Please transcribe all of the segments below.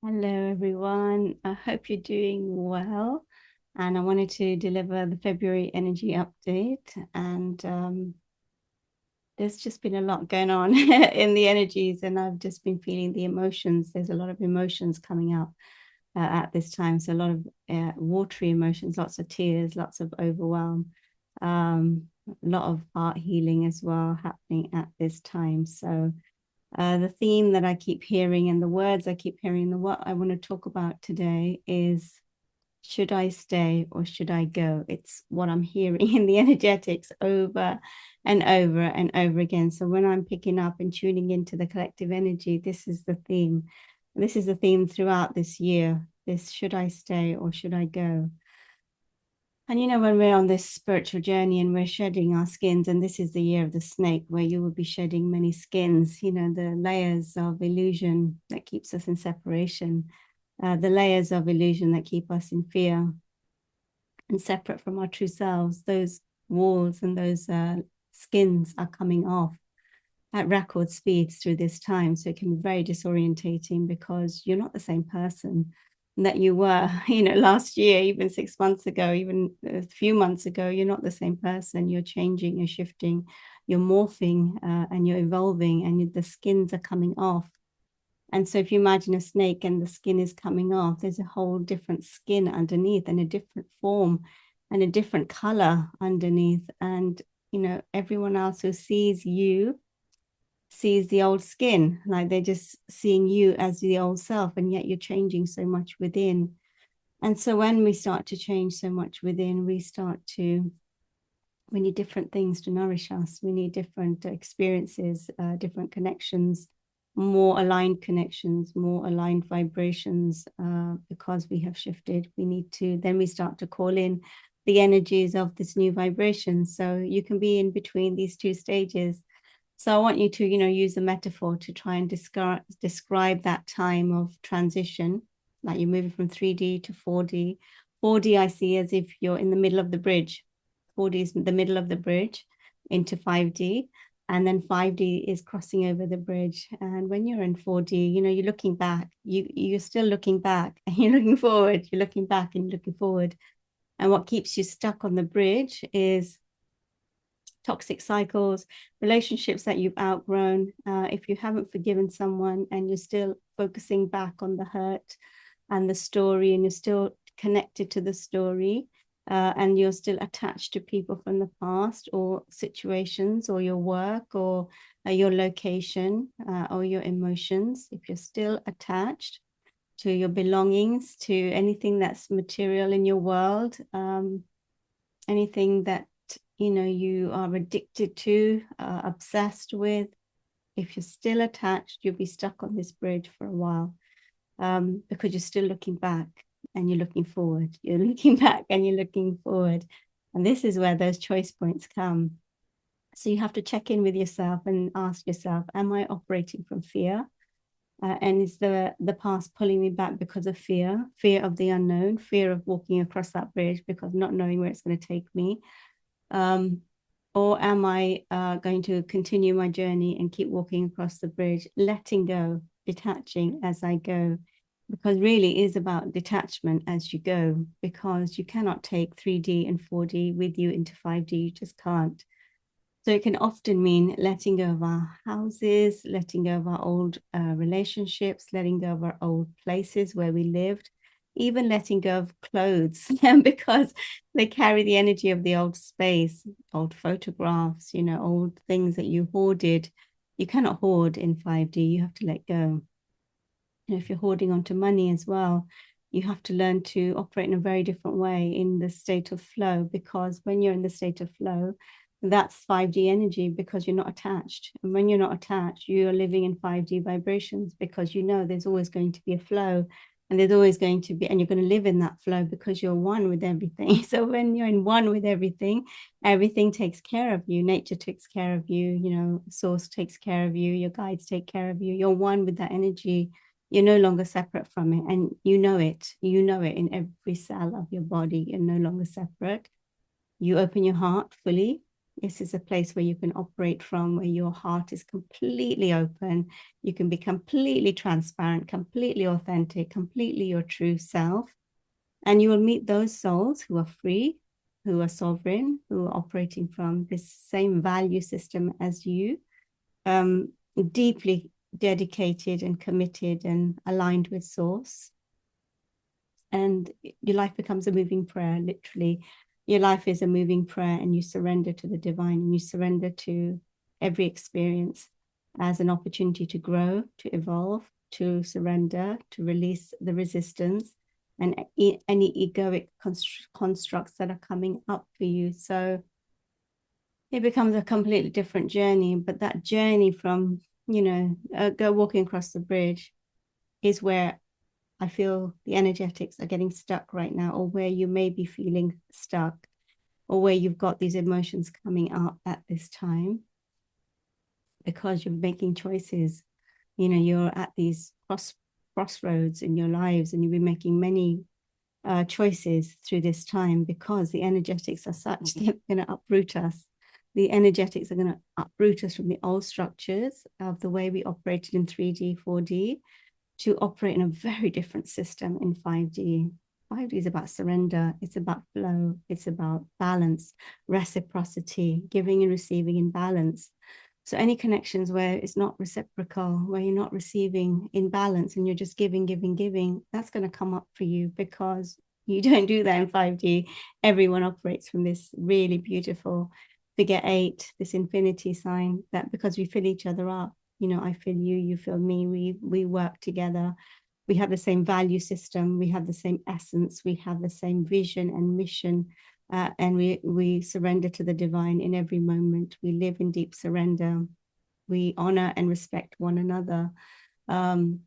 Hello, everyone. I hope you're doing well. And I wanted to deliver the February energy update. And there's just been a lot going on in the energies, and I've just been feeling the emotions. There's a lot of emotions coming out at this time. So, a lot of watery emotions, lots of tears, lots of overwhelm, a lot of heart healing as well happening at this time. So, the theme that I keep hearing and the words I keep hearing, and what I want to talk about today is, should I stay or should I go? It's what I'm hearing in the energetics over and over and over again. So when I'm picking up and tuning into the collective energy, this is the theme. This is the theme throughout this year. This, should I stay or should I go? And when we're on this spiritual journey and we're shedding our skins, and this is the year of the snake, where you will be shedding many skins, the layers of illusion that keeps us in separation, the layers of illusion that keep us in fear and separate from our true selves, those walls and those skins are coming off at record speeds through this time. So it can be very disorientating because you're not the same person that you were, last year, even 6 months ago, even a few months ago. You're not the same person. You're changing, you're shifting, you're morphing, and you're evolving, and the skins are coming off. And so if you imagine a snake and the skin is coming off, there's a whole different skin underneath and a different form and a different color underneath. And, everyone else who sees you sees the old skin, like they're just seeing you as the old self, and yet you're changing so much within. And so when we start to change so much within, we need different things to nourish us. We need different experiences, different connections, more aligned connections, more aligned vibrations, because we have shifted. Then we start to call in the energies of this new vibration. So you can be in between these two stages. So I want you to, use a metaphor to try and describe that time of transition, like you're moving from 3D to 4D. 4D I see as if you're in the middle of the bridge. 4D is the middle of the bridge into 5D. And then 5D is crossing over the bridge. And when you're in 4D, you're looking back. You're still looking back and you're looking forward. You're looking back and you're looking forward. And what keeps you stuck on the bridge is toxic cycles, relationships that you've outgrown. If you haven't forgiven someone and you're still focusing back on the hurt and the story, and you're still connected to the story, and you're still attached to people from the past or situations or your work or your location or your emotions, if you're still attached to your belongings, to anything that's material in your world, anything that you are addicted to, obsessed with, if you're still attached, you'll be stuck on this bridge for a while, because you're still looking back and you're looking forward. You're looking back and you're looking forward. And this is where those choice points come. So you have to check in with yourself and ask yourself, am I operating from fear? And is the past pulling me back because of fear of the unknown, fear of walking across that bridge because not knowing where it's going to take me? Or am I going to continue my journey and keep walking across the bridge, letting go, detaching as I go? Because really it is about detachment as you go, because you cannot take 3D and 4D with you into 5D. You just can't. So it can often mean letting go of our houses, letting go of our old relationships, letting go of our old places where we lived, even letting go of clothes because they carry the energy of the old space, old photographs, old things that you hoarded. You cannot hoard in 5D, you have to let go. If you're hoarding onto money as well, you have to learn to operate in a very different way in the state of flow, because when you're in the state of flow, that's 5D energy, because you're not attached. And when you're not attached, you're living in 5D vibrations, because there's always going to be a flow, and there's always going to be, and you're going to live in that flow because you're one with everything. So when you're in one with everything, everything takes care of you. Nature takes care of you, source takes care of you, your guides take care of you. You're one with that energy. You're no longer separate from it, and you know it in every cell of your body. You're no longer separate. You open your heart fully, This is a place where you can operate from, where your heart is completely open. You can be completely transparent, completely authentic, completely your true self. And you will meet those souls who are free, who are sovereign, who are operating from this same value system as you, deeply dedicated and committed and aligned with source. And your life becomes a moving prayer, literally. Your life is a moving prayer, and you surrender to the divine, and you surrender to every experience as an opportunity to grow, to evolve, to surrender, to release the resistance and any egoic constructs that are coming up for you. So it becomes a completely different journey. But that journey from, go walking across the bridge is where I feel the energetics are getting stuck right now, or where you may be feeling stuck, or where you've got these emotions coming up at this time because you're making choices. You're at these crossroads in your lives, and you'll be making many choices through this time because the energetics are such, they're going to uproot us. The energetics are going to uproot us from the old structures of the way we operated in 3D, 4D, to operate in a very different system in 5D. 5D is about surrender, it's about flow, it's about balance, reciprocity, giving and receiving in balance. So any connections where it's not reciprocal, where you're not receiving in balance and you're just giving, that's going to come up for you because you don't do that in 5D. Everyone operates from this really beautiful figure 8, this infinity sign, that because we fill each other up. I feel you, you feel me, we work together. We have the same value system, we have the same essence, we have the same vision and mission, and we surrender to the divine in every moment. We live in deep surrender. We honor and respect one another. And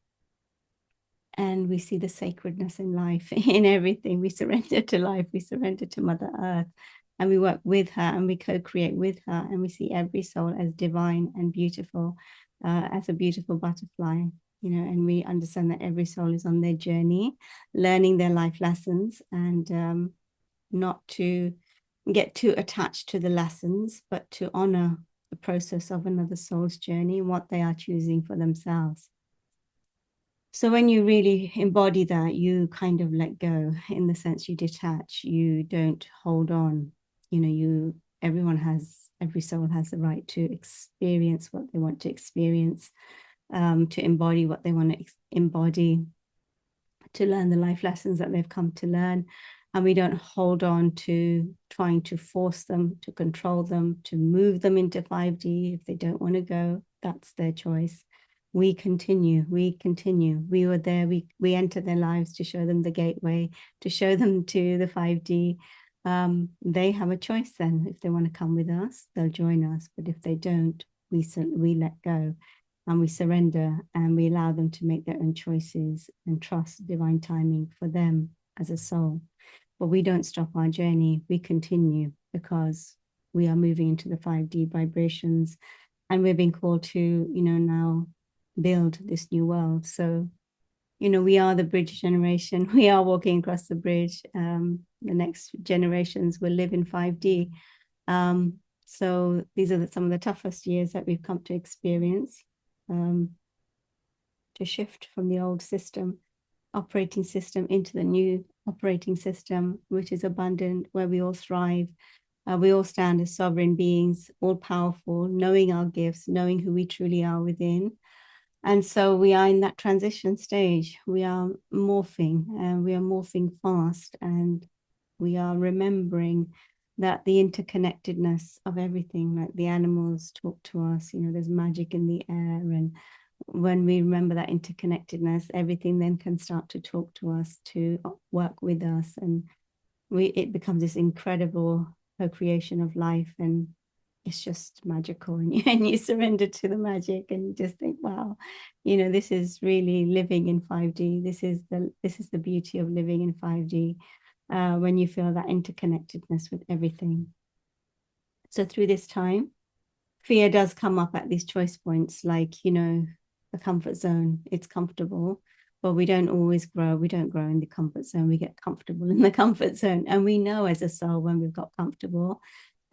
we see the sacredness in life, in everything. We surrender to life, we surrender to Mother Earth, and we work with her and we co-create with her, and we see every soul as divine and beautiful, as a beautiful butterfly, and we understand that every soul is on their journey, learning their life lessons, and not to get too attached to the lessons, but to honor the process of another soul's journey and what they are choosing for themselves. So when you really embody that, you kind of let go, in the sense you detach, you don't hold on. Every soul has the right to experience what they want to experience, to embody what they want to embody, to learn the life lessons that they've come to learn. And we don't hold on to trying to force them, to control them, to move them into 5D. If they don't want to go, that's their choice. We continue. We were there. We enter their lives to show them the gateway, to show them to the 5D. They have a choice then. If they want to come with us, they'll join us. But if they don't, we let go and we surrender, and we allow them to make their own choices and trust divine timing for them as a soul. But we don't stop our journey. We continue because we are moving into the 5D vibrations, and we're being called to, now build this new world. So, we are the bridge generation. We are walking across the bridge. The next generations will live in 5D. So these are some of the toughest years that we've come to experience, to shift from the old operating system into the new operating system, which is abundant, where we all thrive. We all stand as sovereign beings, all powerful, knowing our gifts, knowing who we truly are within. And so we are in that transition stage. We are morphing, and we are morphing fast, and we are remembering that the interconnectedness of everything, like the animals talk to us, there's magic in the air. And when we remember that interconnectedness, everything then can start to talk to us, to work with us. And it becomes this incredible co-creation of life. And it's just magical, and you surrender to the magic, and you just think, wow, this is really living in 5D. This is the beauty of living in 5D, when you feel that interconnectedness with everything. So through this time, fear does come up at these choice points, like, the comfort zone. It's comfortable, but we don't always grow. We don't grow in the comfort zone. We get comfortable in the comfort zone. And we know as a soul when we've got comfortable,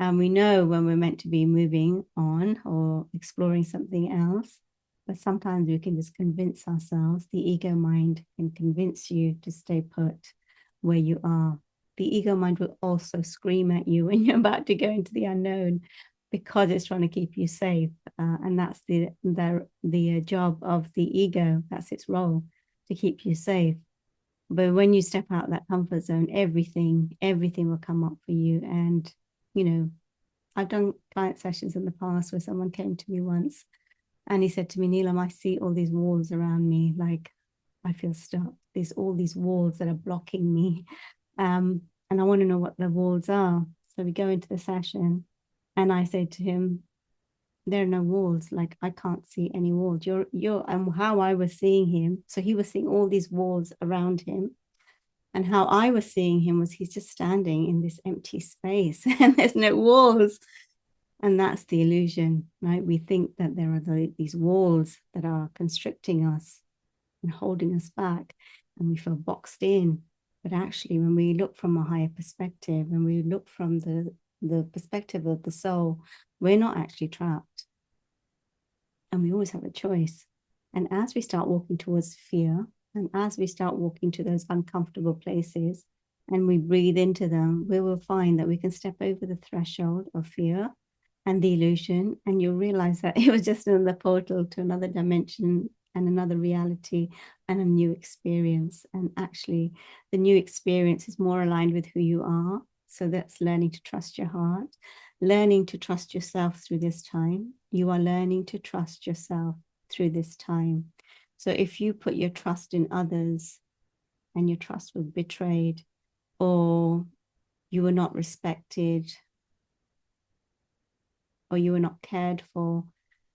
And we know when we're meant to be moving on or exploring something else. But sometimes we can just convince ourselves, the ego mind can convince you to stay put where you are. The ego mind will also scream at you when you're about to go into the unknown because it's trying to keep you safe. And that's the job of the ego. That's its role, to keep you safe. But when you step out of that comfort zone, everything will come up for you. And, you know, I've done client sessions in the past where someone came to me once and he said to me, Neelam, I see all these walls around me. Like, I feel stuck. There's all these walls that are blocking me. And I want to know what the walls are. So we go into the session and I say to him, there are no walls. Like, I can't see any walls. And how I was seeing him. So he was seeing all these walls around him. And how I was seeing him was he's just standing in this empty space and there's no walls. And that's the illusion, right? We think that there are these walls that are constricting us and holding us back, and we feel boxed in. But actually, when we look from a higher perspective, when we look from the perspective of the soul, we're not actually trapped. And we always have a choice. And as we start walking towards fear, and as we start walking to those uncomfortable places, and we breathe into them, we will find that we can step over the threshold of fear and the illusion, and you'll realize that it was just another portal to another dimension and another reality and a new experience. And actually, the new experience is more aligned with who you are. So that's learning to trust your heart, learning to trust yourself through this time. You are learning to trust yourself through this time. So if you put your trust in others and your trust was betrayed, or you were not respected, or you were not cared for,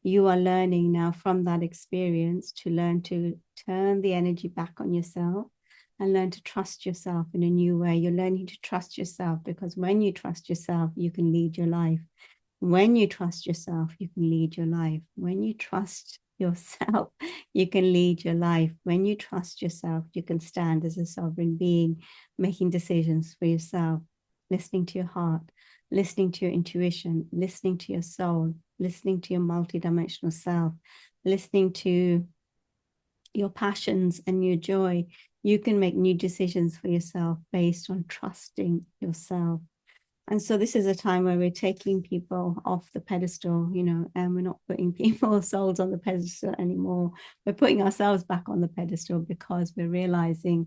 you are learning now from that experience to learn to turn the energy back on yourself and learn to trust yourself in a new way. You're learning to trust yourself, because when you trust yourself, you can lead your life. When you trust yourself, you can lead your life. When you trust yourself, you can lead your life. When you trust yourself, you can stand as a sovereign being, making decisions for yourself, listening to your heart, listening to your intuition, listening to your soul, listening to your multidimensional self, listening to your passions and your joy. You can make new decisions for yourself based on trusting yourself. And so this is a time where we're taking people off the pedestal, and we're not putting people's souls on the pedestal anymore. We're putting ourselves back on the pedestal, because we're realizing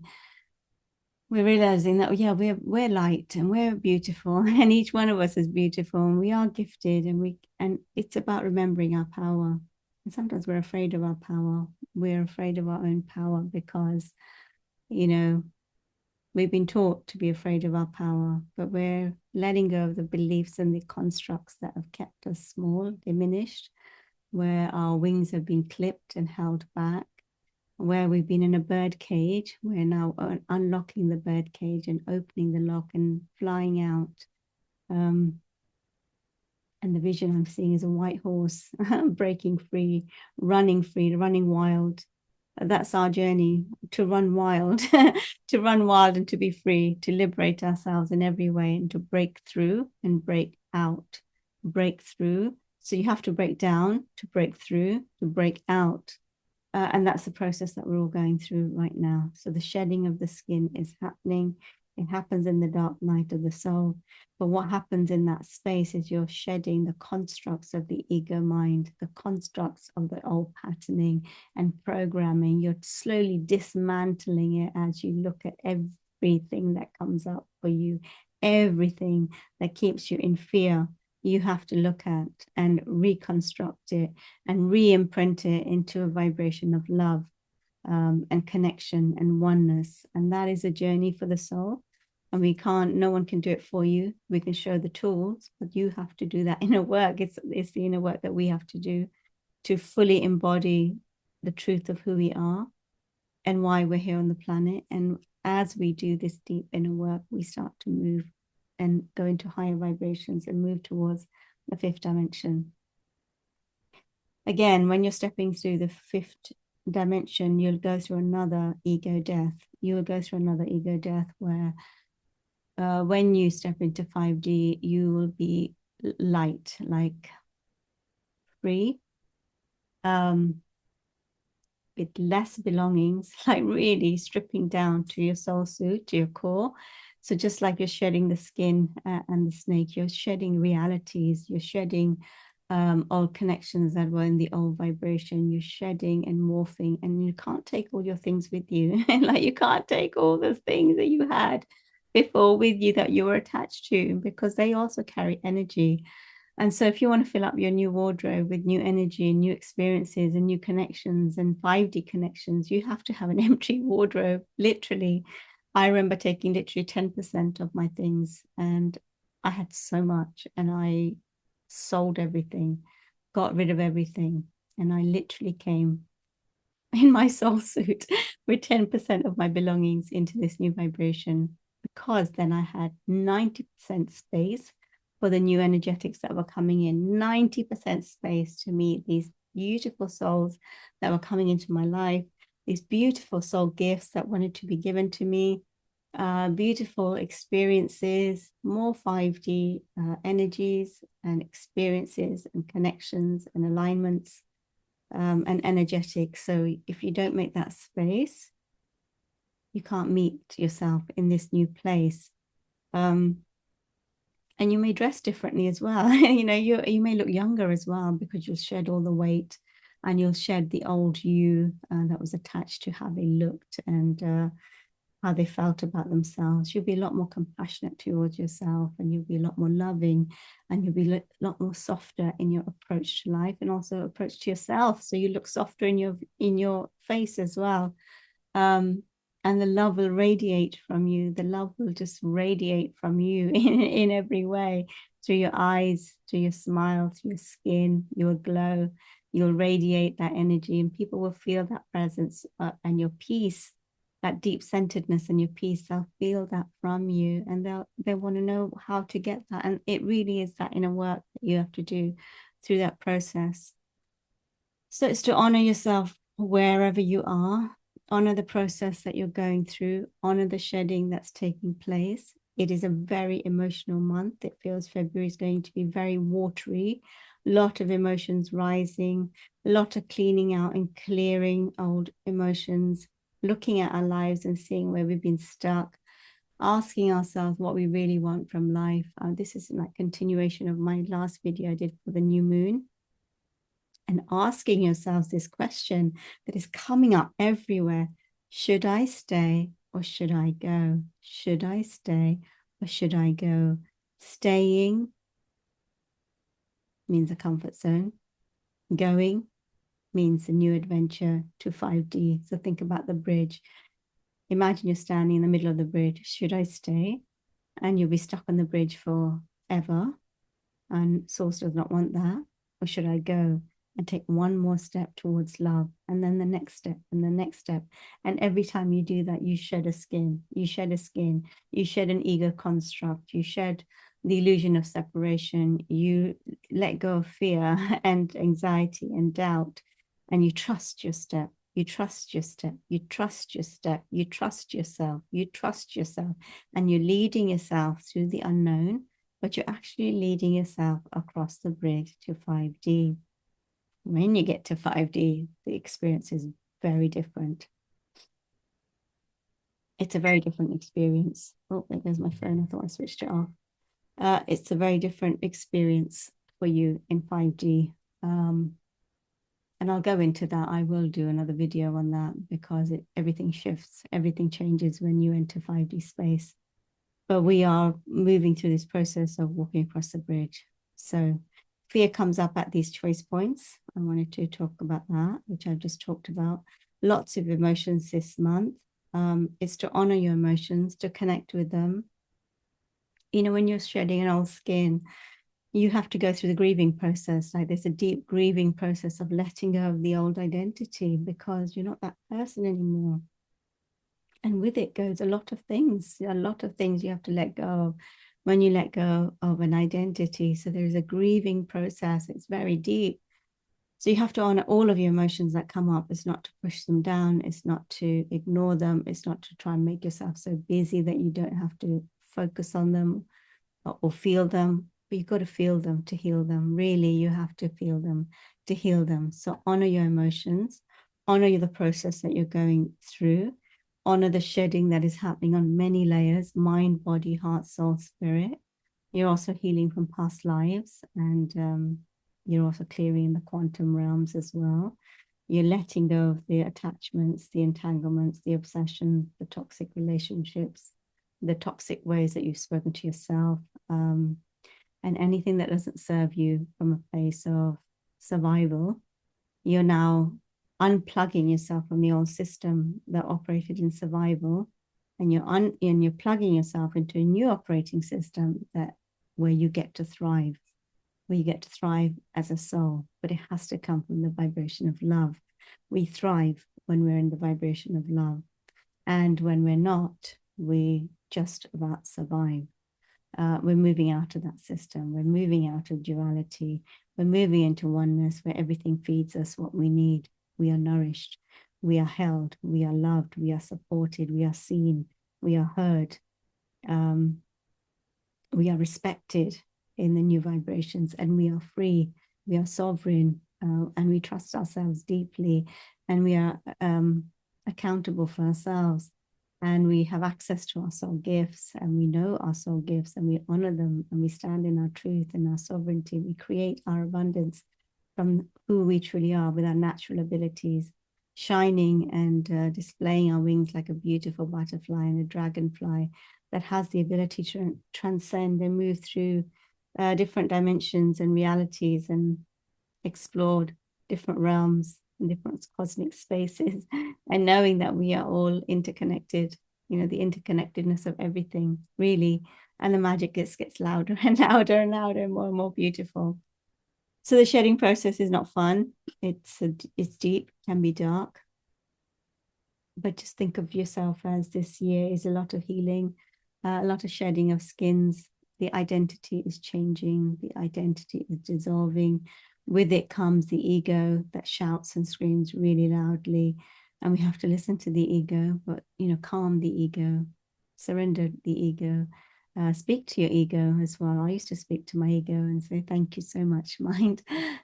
that, yeah, we're light and we're beautiful, and each one of us is beautiful, and we are gifted, and it's about remembering our power. And sometimes we're afraid of our power. We're afraid of our own power because, we've been taught to be afraid of our power, but we're letting go of the beliefs and the constructs that have kept us small, diminished, where our wings have been clipped and held back, where we've been in a bird cage. We're now unlocking the bird cage and opening the lock and flying out. And the vision I'm seeing is a white horse breaking free, running wild. That's our journey, to run wild, to run wild and to be free, to liberate ourselves in every way, and to break through and break out. Break through. So you have to break down to break through, to break out. And that's the process that we're all going through right now. So the shedding of the skin is happening. It happens in the dark night of the soul. But what happens in that space is you're shedding the constructs of the ego mind, the constructs of the old patterning and programming. You're slowly dismantling it as you look at everything that comes up for you, everything that keeps you in fear. You have to look at and reconstruct it and re-imprint it into a vibration of love, and connection and oneness. And that is a journey for the soul. And no one can do it for you. We can show the tools, but you have to do that inner work. It's the inner work that we have to do to fully embody the truth of who we are and why we're here on the planet. And as we do this deep inner work, we start to move and go into higher vibrations and move towards the fifth dimension. Again, when you're stepping through the fifth dimension, you'll go through another ego death. You will go through another ego death where when you step into 5D, you will be light, like free, um, with less belongings, like really stripping down to your soul suit, to your core. So just like you're shedding the skin and the snake, you're shedding realities, you're shedding old connections that were in the old vibration, you're shedding and morphing, and you can't take all your things with you. Like you can't take all the things that you had before with you that you were attached to, because they also carry energy. And so if you want to fill up your new wardrobe with new energy and new experiences and new connections and 5D connections, you have to have an empty wardrobe, literally. I remember taking literally 10% of my things, and I had so much, and I sold everything, got rid of everything. And I literally came in my soul suit with 10% of my belongings into this new vibration, because then I had 90% space for the new energetics that were coming in, 90% space to meet these beautiful souls that were coming into my life, these beautiful soul gifts that wanted to be given to me, beautiful experiences, more 5D energies and experiences and connections and alignments, and energetic. So if you don't make that space, you can't meet yourself in this new place. And you may dress differently as well. You may look younger as well, because you'll shed all the weight and you'll shed the old you that was attached to how they looked and how they felt about themselves. You'll be a lot more compassionate towards yourself, and you'll be a lot more loving, and you'll be a lot more softer in your approach to life and also approach to yourself. So you look softer in your face as well. And the love will radiate from you. The love will just radiate from you in every way, through your eyes, through your smile, through your skin. You'll glow, you'll radiate that energy, and people will feel that presence and your peace, that deep centeredness and your peace. They'll feel that from you, and they want to know how to get that. And it really is that inner work that you have to do through that process. So it's to honor yourself wherever you are, honor the process that you're going through, honor the shedding that's taking place. It is a very emotional month. It feels February is going to be very watery, a lot of emotions rising, a lot of cleaning out and clearing old emotions, looking at our lives and seeing where we've been stuck, asking ourselves what we really want from life. This is like continuation of my last video I did for the new moon. And asking yourselves this question that is coming up everywhere: should I stay or should I go? Should I stay or should I go? Staying means a comfort zone. Going means a new adventure to 5D. So think about the bridge. Imagine you're standing in the middle of the bridge. Should I stay? And you'll be stuck on the bridge forever. And Source does not want that. Or should I go and take one more step towards love, and then the next step and the next step? And every time you do that, you shed a skin, you shed a skin, you shed an ego construct, you shed the illusion of separation, you let go of fear and anxiety and doubt, and you trust your step. You trust your step, you trust your step, you trust yourself, you trust yourself, and you're leading yourself through the unknown, but you're actually leading yourself across the bridge to 5D. When you get to 5D, the experience is very different. It's a very different experience. Oh, there goes my phone. I thought I switched it off. It's a very different experience for you in 5D. And I'll go into that. I will do another video on that, because everything shifts, everything changes when you enter 5D space. But we are moving through this process of walking across the bridge. So fear comes up at these choice points. I wanted to talk about that, which I've just talked about. Lots of emotions this month. It's to honor your emotions, to connect with them. When you're shedding an old skin, you have to go through the grieving process. Like there's a deep grieving process of letting go of the old identity, because you're not that person anymore. And with it goes a lot of things you have to let go of when you let go of an identity. So there's a grieving process. It's very deep. So you have to honor all of your emotions that come up. It's not to push them down. It's not to ignore them. It's not to try and make yourself so busy that you don't have to focus on them or feel them. but you've got to feel them to heal them. Really, you have to feel them to heal them. So honor your emotions, honor the process that you're going through, honor the shedding that is happening on many layers: mind, body, heart, soul, spirit. You're also healing from past lives, and you're also clearing in the quantum realms as well. You're letting go of the attachments, the entanglements, the obsession, the toxic relationships, the toxic ways that you've spoken to yourself, and anything that doesn't serve you from a place of survival. You're now unplugging yourself from the old system that operated in survival, and you're plugging yourself into a new operating system that where you get to thrive, where you get to thrive as a soul. But it has to come from the vibration of love. We thrive when we're in the vibration of love, and when we're not, we just about survive. We're moving out of that system. We're moving out of duality. We're moving into oneness where everything feeds us what we need. We are nourished. We are held. We are loved. We are supported. We are seen. We are heard. We are respected in the new vibrations, and we are free. We are sovereign, and we trust ourselves deeply, and we are accountable for ourselves. And we have access to our soul gifts, and we know our soul gifts, and we honor them, and we stand in our truth and our sovereignty. We create our abundance from who we truly are with our natural abilities, shining and displaying our wings like a beautiful butterfly and a dragonfly that has the ability to transcend and move through different dimensions and realities and explore different realms and different cosmic spaces, and knowing that we are all interconnected, the interconnectedness of everything, really. And the magic gets louder and louder and louder and more beautiful. So the shedding process is not fun. It's deep, can be dark. But just think of yourself as this year is a lot of healing, a lot of shedding of skins. The identity is changing. The identity is dissolving. With it comes the ego that shouts and screams really loudly. And we have to listen to the ego, but, calm the ego, surrender the ego, speak to your ego as well. I used to speak to my ego and say, thank you so much, mind.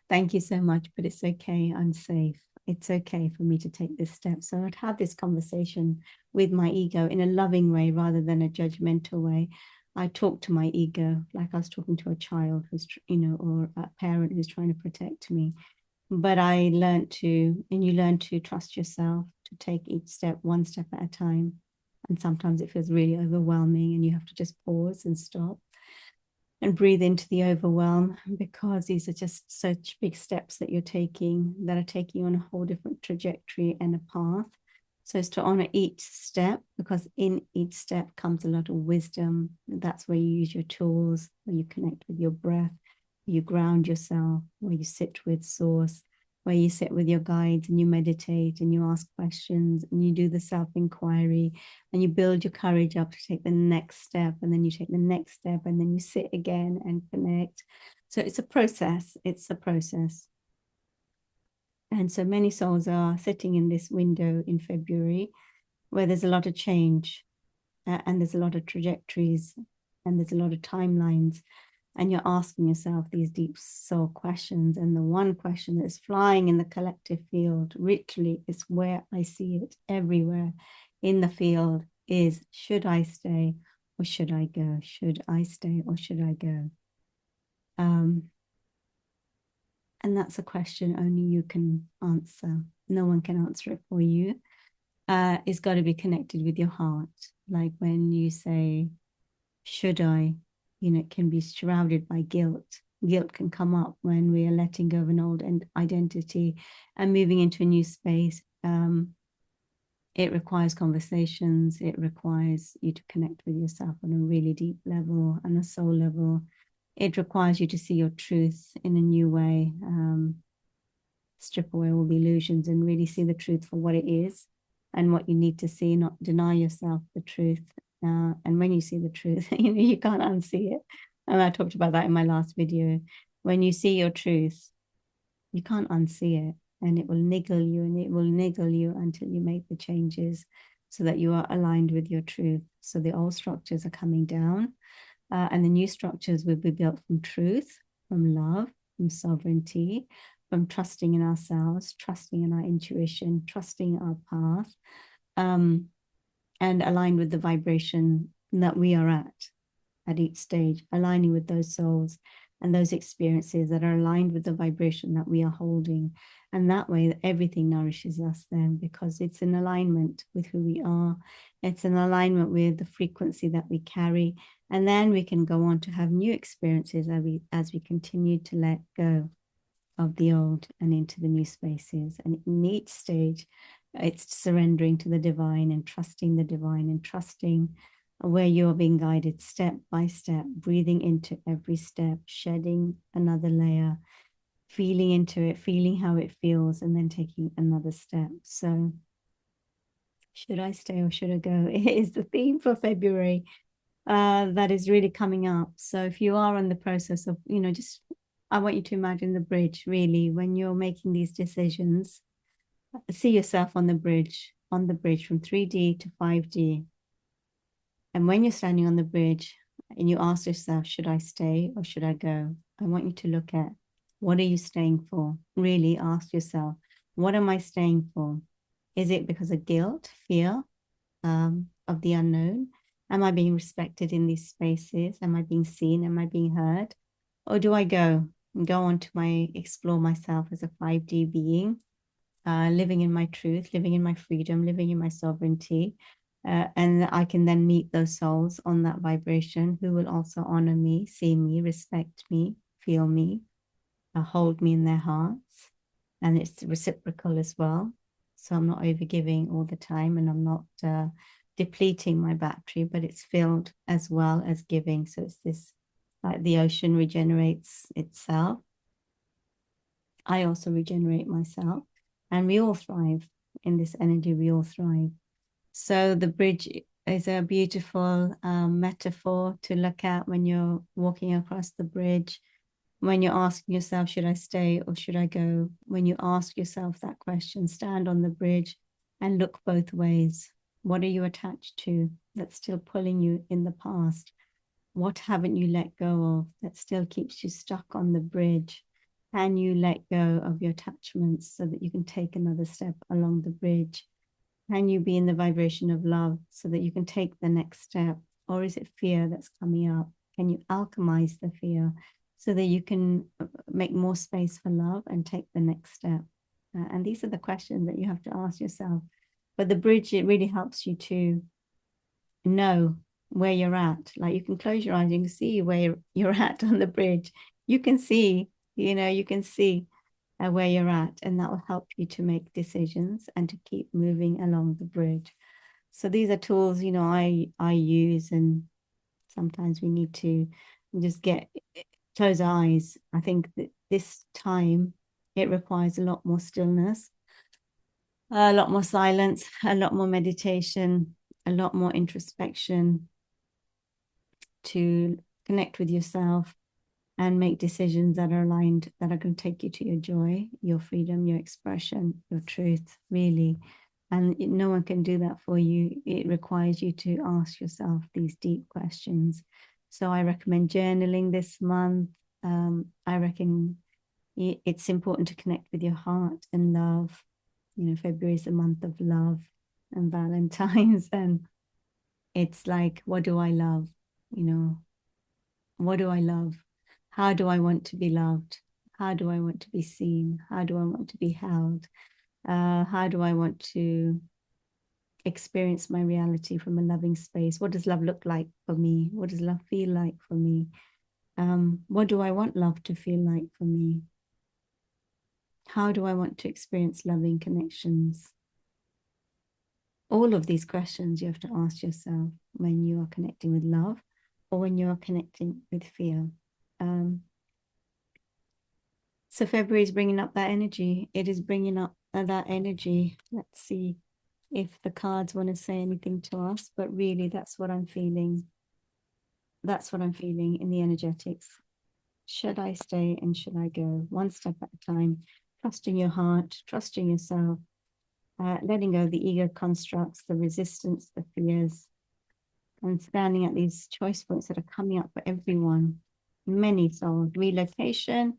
Thank you so much, but it's okay. I'm safe. It's okay for me to take this step. So I'd have this conversation with my ego in a loving way rather than a judgmental way. I talk to my ego like I was talking to a child who's, or a parent who's trying to protect me. But I learned to, and you learn to trust yourself, to take each step, one step at a time. And sometimes it feels really overwhelming and you have to just pause and stop and breathe into the overwhelm, because these are just such big steps that you're taking that are taking you on a whole different trajectory and a path. So it's to honor each step, because in each step comes a lot of wisdom. That's where you use your tools, where you connect with your breath, where you ground yourself, where you sit with source, where you sit with your guides and you meditate and you ask questions and you do the self-inquiry and you build your courage up to take the next step, and then you take the next step, and then you sit again and connect. So it's a process. It's a process. And so many souls are sitting in this window in February where there's a lot of change, and there's a lot of trajectories, and there's a lot of timelines. And you're asking yourself these deep soul questions. And the one question that's flying in the collective field, literally, is where I see it everywhere in the field, is should I stay or should I go? Should I stay or should I go? And that's a question only you can answer. No one can answer it for you. It's got to be connected with your heart. Like when you say, should I, it can be shrouded by guilt. Guilt can come up when we are letting go of an old identity and moving into a new space. It requires conversations. It requires you to connect with yourself on a really deep level and a soul level. It requires you to see your truth in a new way, strip away all the illusions and really see the truth for what it is and what you need to see, not deny yourself the truth. And when you see the truth, you can't unsee it. And I talked about that in my last video. When you see your truth, you can't unsee it, and it will niggle you and it will niggle you until you make the changes so that you are aligned with your truth. So the old structures are coming down. And the new structures will be built from truth, from love, from sovereignty, from trusting in ourselves, trusting in our intuition, trusting our path, and aligned with the vibration that we are at each stage, aligning with those souls and those experiences that are aligned with the vibration that we are holding. And that way, everything nourishes us then, because it's in alignment with who we are. It's in alignment with the frequency that we carry. And then we can go on to have new experiences as we continue to let go of the old and into the new spaces. And in each stage, it's surrendering to the divine and trusting the divine and trusting where you're being guided step by step, breathing into every step, shedding another layer, feeling into it, feeling how it feels, and then taking another step. So should I stay or should I go? It is the theme for February that is really coming up. So if you are in the process of, just, I want you to imagine the bridge, really, when you're making these decisions, see yourself on the bridge from 3D to 5D. And when you're standing on the bridge and you ask yourself, should I stay or should I go? I want you to look at, what are you staying for? Really ask yourself, what am I staying for? Is it because of guilt, fear of the unknown? Am I being respected in these spaces? Am I being seen? Am I being heard? Or do I go on to explore myself as a 5D being, living in my truth, living in my freedom, living in my sovereignty? And I can then meet those souls on that vibration who will also honor me, see me, respect me, feel me, hold me in their hearts. And it's reciprocal as well. So I'm not overgiving all the time, and I'm not depleting my battery, but it's filled as well as giving. So it's this, like the ocean regenerates itself, I also regenerate myself, and we all thrive in this energy. We all thrive. So the bridge is a beautiful metaphor to look at when you're walking across the bridge, when you're asking yourself, should I stay or should I go? When you ask yourself that question, stand on the bridge and look both ways. What are you attached to that's still pulling you in the past? What haven't you let go of that still keeps you stuck on the bridge? Can you let go of your attachments so that you can take another step along the bridge? Can you be in the vibration of love so that you can take the next step? Or is it fear that's coming up? Can you alchemize the fear so that you can make more space for love and take the next step? And these are the questions that you have to ask yourself. But the bridge, it really helps you to know where you're at. Like, you can close your eyes, you can see where you're at on the bridge. You can see, you can see where you're at, and that will help you to make decisions and to keep moving along the bridge. So these are tools, I use, and sometimes we need to just close our eyes. I think that this time it requires a lot more stillness, a lot more silence, a lot more meditation, a lot more introspection to connect with yourself and make decisions that are aligned, that are going to take you to your joy, your freedom, your expression, your truth, really. And no one can do that for you. It requires you to ask yourself these deep questions. So I recommend journaling this month. I reckon it's important to connect with your heart and love. February is the month of love and Valentine's. And it's like, what do I love? What do I love? How do I want to be loved? How do I want to be seen? How do I want to be held? How do I want to experience my reality from a loving space? What does love look like for me? What does love feel like for me? What do I want love to feel like for me? How do I want to experience loving connections? All of these questions you have to ask yourself when you are connecting with love or when you are connecting with fear. So February is bringing up that energy. It is bringing up that energy. Let's see if the cards want to say anything to us, but really that's what I'm feeling. That's what I'm feeling in the energetics. Should I stay and should I go? One step at a time, trusting your heart, trusting yourself, letting go of the ego constructs, the resistance, the fears, and standing at these choice points that are coming up for everyone. Many souls, relocation,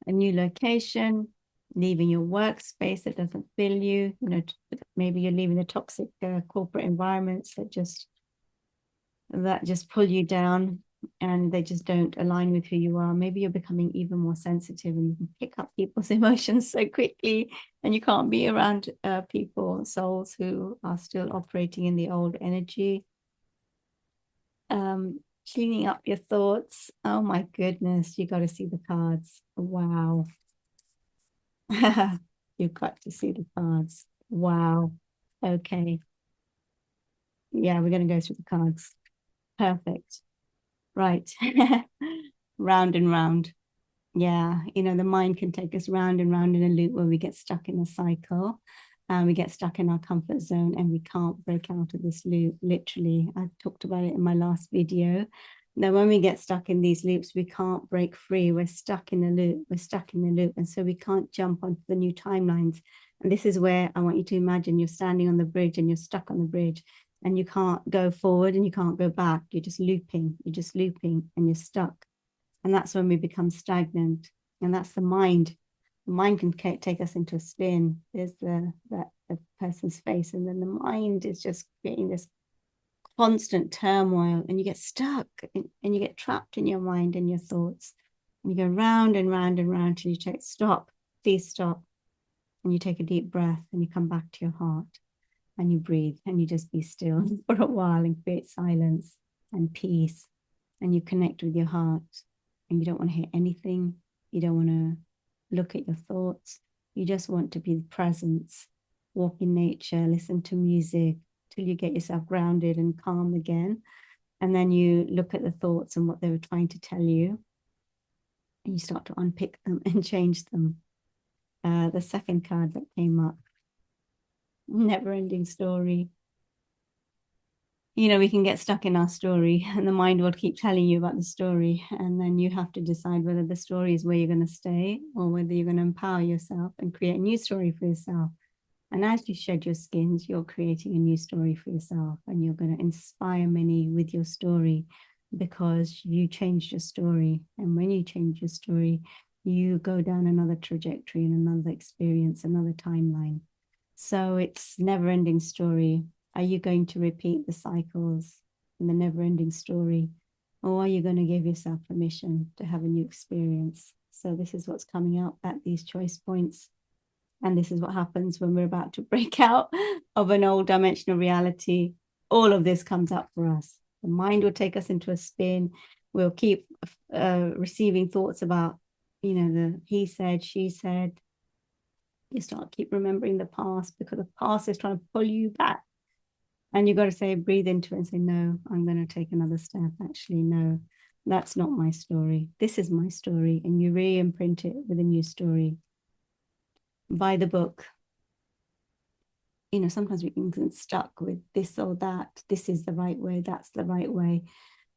a new location, leaving your workspace that doesn't fill you. You know, maybe you're leaving the toxic corporate environments that just pull you down and they just don't align with who you are. Maybe you're becoming even more sensitive and you can pick up people's emotions so quickly, and you can't be around people, souls who are still operating in the old energy. Cleaning up your thoughts. Oh my goodness, you got to see the cards. Wow. You've got to see the cards. Wow. Okay. Yeah, we're going to go through the cards. Perfect. Right. Round and round. Yeah, you know, the mind can take us round and round in a loop where we get stuck in a cycle and we get stuck in our comfort zone and we can't break out of this loop. Literally, I talked about it in my last video. Now, when we get stuck in these loops, we can't break free. We're stuck in the loop. We're stuck in the loop. And so we can't jump onto the new timelines. And this is where I want you to imagine you're standing on the bridge and you're stuck on the bridge and you can't go forward and you can't go back. You're just looping and you're stuck. And that's when we become stagnant. And that's the mind. The mind can take us into a spin. There's the person's face. And then the mind is just creating this constant turmoil. And you get stuck and you get trapped in your mind and your thoughts. And you go round and round and round till you take stop. Please stop. And you take a deep breath and you come back to your heart and you breathe and you just be still for a while and create silence and peace. And you connect with your heart. And you don't want to hear anything. You don't want to look at your thoughts. You just want to be presence, walk in nature, listen to music till you get yourself grounded and calm again. And then you look at the thoughts and what they were trying to tell you. And you start to unpick them and change them. The second card that came up, never-ending story. You know, we can get stuck in our story and the mind will keep telling you about the story. And then you have to decide whether the story is where you're going to stay or whether you're going to empower yourself and create a new story for yourself. And as you shed your skins, you're creating a new story for yourself and you're going to inspire many with your story because you changed your story. And when you change your story, you go down another trajectory and another experience, another timeline. So it's never-ending story. Are you going to repeat the cycles in the never-ending story? Or are you going to give yourself permission to have a new experience? So this is what's coming up at these choice points. And this is what happens when we're about to break out of an old dimensional reality. All of this comes up for us. The mind will take us into a spin. We'll keep receiving thoughts about, you know, the he said, she said. You start keep remembering the past because the past is trying to pull you back. And you got to say, breathe into it and say, no, I'm going to take another step. Actually, no, that's not my story. This is my story. And you re-imprint it with a new story. Buy the book. You know, sometimes we can get stuck with this or that. This is the right way. That's the right way.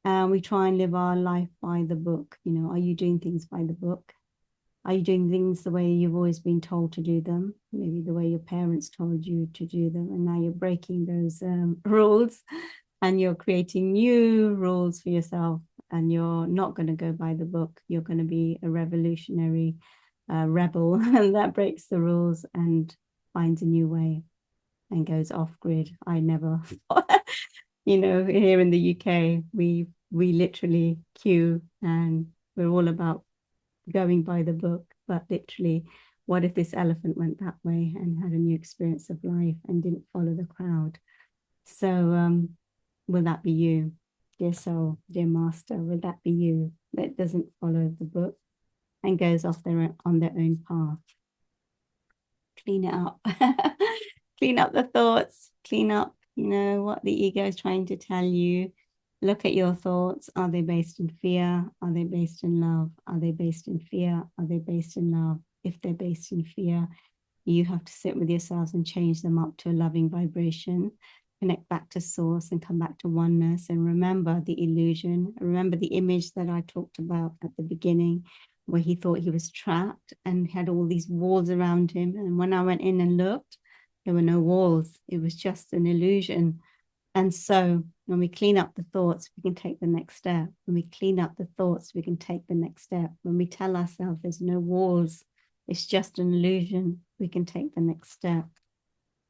And we try and live our life by the book. You know, are you doing things by the book? Are you doing things the way you've always been told to do them? Maybe the way your parents told you to do them, and now you're breaking those rules and you're creating new rules for yourself, and you're not going to go by the book. You're going to be a revolutionary rebel, and that breaks the rules and finds a new way and goes off grid. I never, you know, here in the UK, we literally queue and we're all about going by the book, but literally, what if this elephant went that way and had a new experience of life and didn't follow the crowd? So will that be you, dear soul, dear master? Will that be you that doesn't follow the book and goes off on their own path? Clean it up. Clean up the thoughts, clean up, you know, what the ego is trying to tell you. Look at your thoughts. Are they based in fear? Are they based in love? Are they based in fear? Are they based in love? If they're based in fear, you have to sit with yourselves and change them up to a loving vibration. Connect back to source and come back to oneness. And remember the illusion. Remember the image that I talked about at the beginning, where he thought he was trapped and had all these walls around him. And when I went in and looked, there were no walls. It was just an illusion. And so when we clean up the thoughts, we can take the next step. When we clean up the thoughts, we can take the next step. When we tell ourselves there's no walls, it's just an illusion, we can take the next step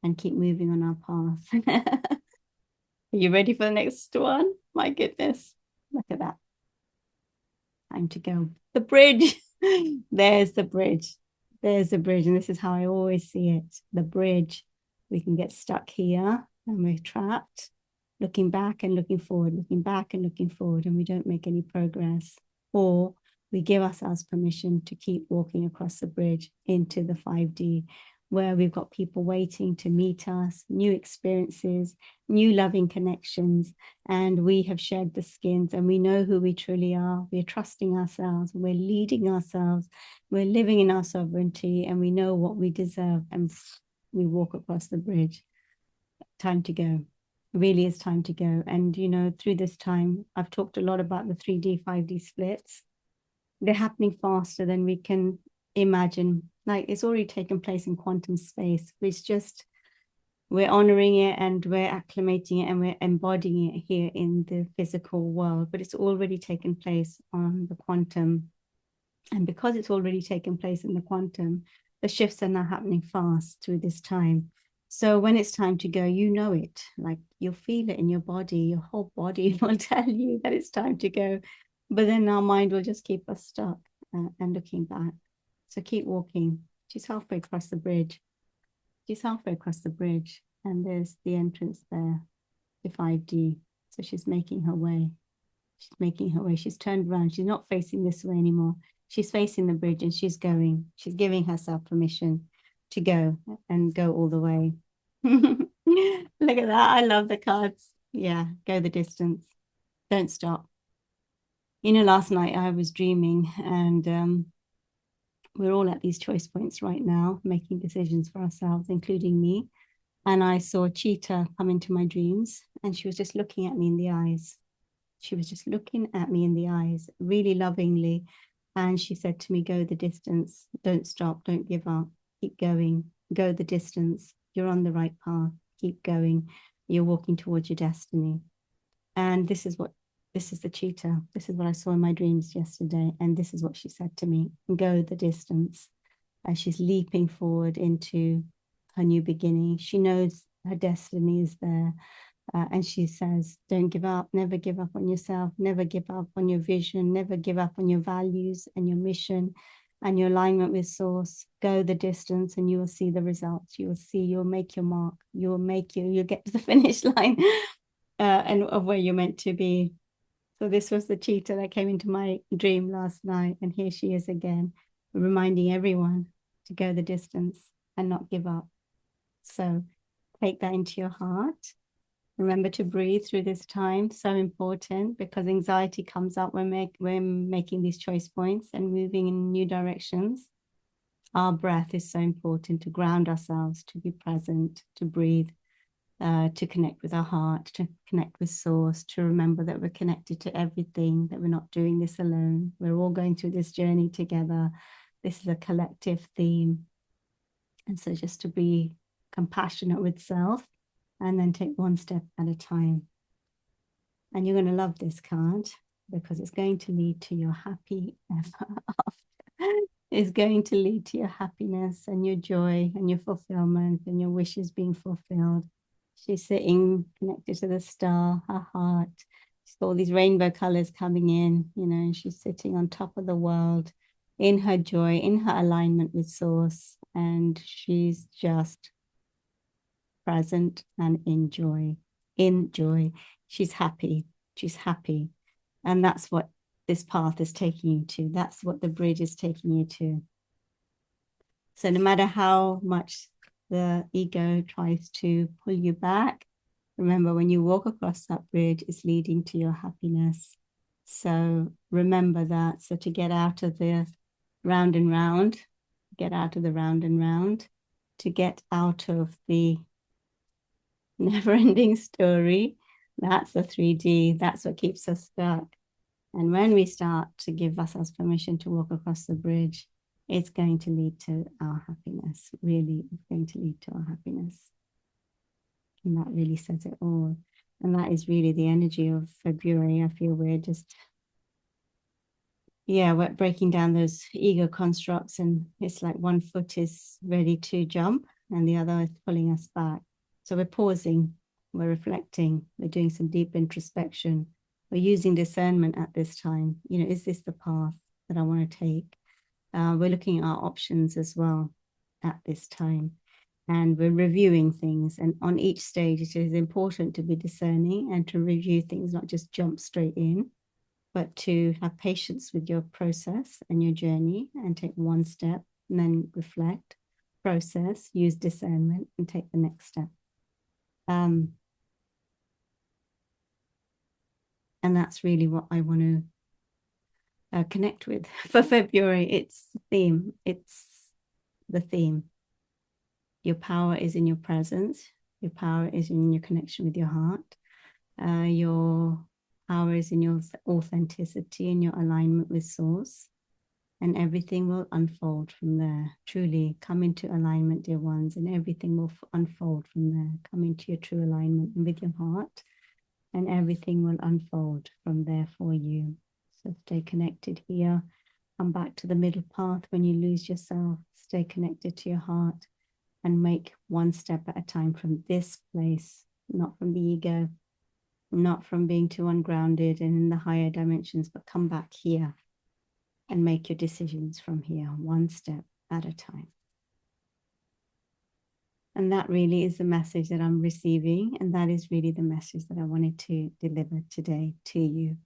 and keep moving on our path. Are you ready for the next one? My goodness, look at that. Time to go. The bridge. There's the bridge. There's the bridge. And this is how I always see it. The bridge. We can get stuck here and we're trapped, looking back and looking forward, looking back and looking forward, and we don't make any progress. Or we give ourselves permission to keep walking across the bridge into the 5D, where we've got people waiting to meet us, new experiences, new loving connections, and we have shed the skins and we know who we truly are. We're trusting ourselves, we're leading ourselves, we're living in our sovereignty, and we know what we deserve, and we walk across the bridge. Time to go. It really is time to go. And, you know, through this time, I've talked a lot about the 3D, 5D splits. They're happening faster than we can imagine. Like, it's already taken place in quantum space. It's just, we're honoring it and we're acclimating it and we're embodying it here in the physical world, but it's already taken place on the quantum. And because it's already taken place in the quantum, the shifts are now happening fast through this time. So when it's time to go, you know it, like you'll feel it in your body, your whole body will tell you that it's time to go. But then our mind will just keep us stuck and looking back. So keep walking. She's halfway across the bridge. She's halfway across the bridge, and there's the entrance there, the 5D. So she's making her way. She's making her way. She's turned around. She's not facing this way anymore. She's facing the bridge and she's going. She's giving herself permission to go and go all the way. Look at that. I love the cards. Yeah, go the distance. Don't stop. You know, last night I was dreaming, and we're all at these choice points right now, making decisions for ourselves, including me. And I saw a cheetah come into my dreams, and she was just looking at me in the eyes. She was just looking at me in the eyes, really lovingly. And she said to me, go the distance, don't stop, don't give up, keep going, go the distance. You're on the right path, keep going. You're walking towards your destiny. And this is the cheetah. This is what I saw in my dreams yesterday. And this is what she said to me, go the distance. As she's leaping forward into her new beginning. She knows her destiny is there. And she says, don't give up, never give up on yourself, never give up on your vision, never give up on your values and your mission and your alignment with source. Go the distance and you will see the results. You will see, you'll make your mark, you'll get to the finish line and of where you're meant to be. So this was the cheetah that came into my dream last night. And here she is again, reminding everyone to go the distance and not give up. So take that into your heart. Remember to breathe through this time. So important, because anxiety comes up when we're making these choice points and moving in new directions. Our breath is so important to ground ourselves, to be present, to breathe, to connect with our heart, to connect with source, to remember that we're connected to everything, that we're not doing this alone. We're all going through this journey together. This is a collective theme. And so just to be compassionate with self, and then take one step at a time. And you're going to love this card because it's going to lead to your happy ever after. It's going to lead to your happiness and your joy and your fulfillment and your wishes being fulfilled. She's sitting connected to the star, her heart. She's got all these rainbow colors coming in, you know, and she's sitting on top of the world in her joy, in her alignment with source. And she's just present and enjoy. She's happy. And that's what this path is taking you to. That's what the bridge is taking you to. So no matter how much the ego tries to pull you back, remember when you walk across that bridge, it's leading to your happiness. So remember that. So to get out of the round and round, to get out of the never-ending story. That's the 3D. That's what keeps us stuck. And when we start to give ourselves permission to walk across the bridge, it's going to lead to our happiness. Really, it's going to lead to our happiness. And that really says it all. And that is really the energy of February. I feel we're just, yeah, we're breaking down those ego constructs, and it's like one foot is ready to jump and the other is pulling us back. So we're pausing, we're reflecting, we're doing some deep introspection. We're using discernment at this time. You know, is this the path that I want to take? We're looking at our options as well at this time. And we're reviewing things. And on each stage, it is important to be discerning and to review things, not just jump straight in, but to have patience with your process and your journey and take one step and then reflect, process, use discernment, and take the next step. And that's really what I want to connect with for February. It's the theme. It's the theme. Your power is in your presence. Your power is in your connection with your heart. Your power is in your authenticity and your alignment with source. And everything will unfold from there. Truly come into alignment, dear ones, and everything will unfold from there. Come into your true alignment with your heart, and everything will unfold from there for you. So stay connected here. Come back to the middle path when you lose yourself. Stay connected to your heart and make one step at a time from this place, not from the ego, not from being too ungrounded and in the higher dimensions, but come back here and make your decisions from here, one step at a time. And that really is the message that I'm receiving. And that is really the message that I wanted to deliver today to you.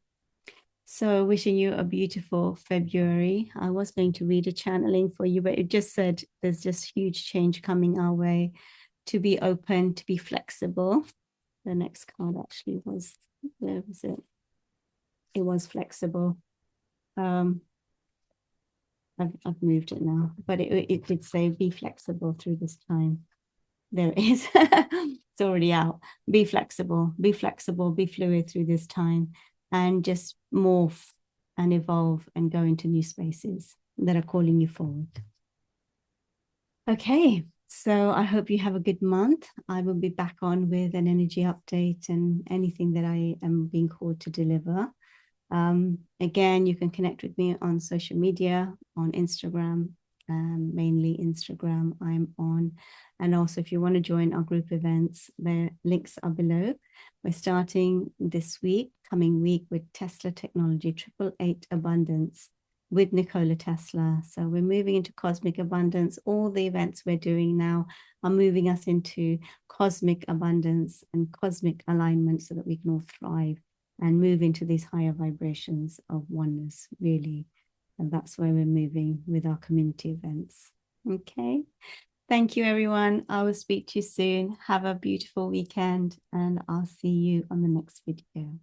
So wishing you a beautiful February. I was going to read a channeling for you, but it just said there's just huge change coming our way. To be open, to be flexible. The next card actually was, where was it? It was flexible. I've moved it now, but it did say be flexible through this time. There it is. It's already out. Be flexible, be flexible, be fluid through this time, and just morph and evolve and go into new spaces that are calling you forward. Okay, so I hope you have a good month. I will be back on with an energy update and anything that I am being called to deliver. Again, you can connect with me on social media, on Instagram, mainly Instagram I'm on. And also if you want to join our group events, the links are below. We're starting this week, coming week, with Tesla Technology 888 Abundance with Nikola Tesla. So we're moving into cosmic abundance. All the events we're doing now are moving us into cosmic abundance and cosmic alignment so that we can all thrive and move into these higher vibrations of oneness, really. And that's where we're moving with our community events. Okay. Thank you, everyone. I will speak to you soon. Have a beautiful weekend, and I'll see you on the next video.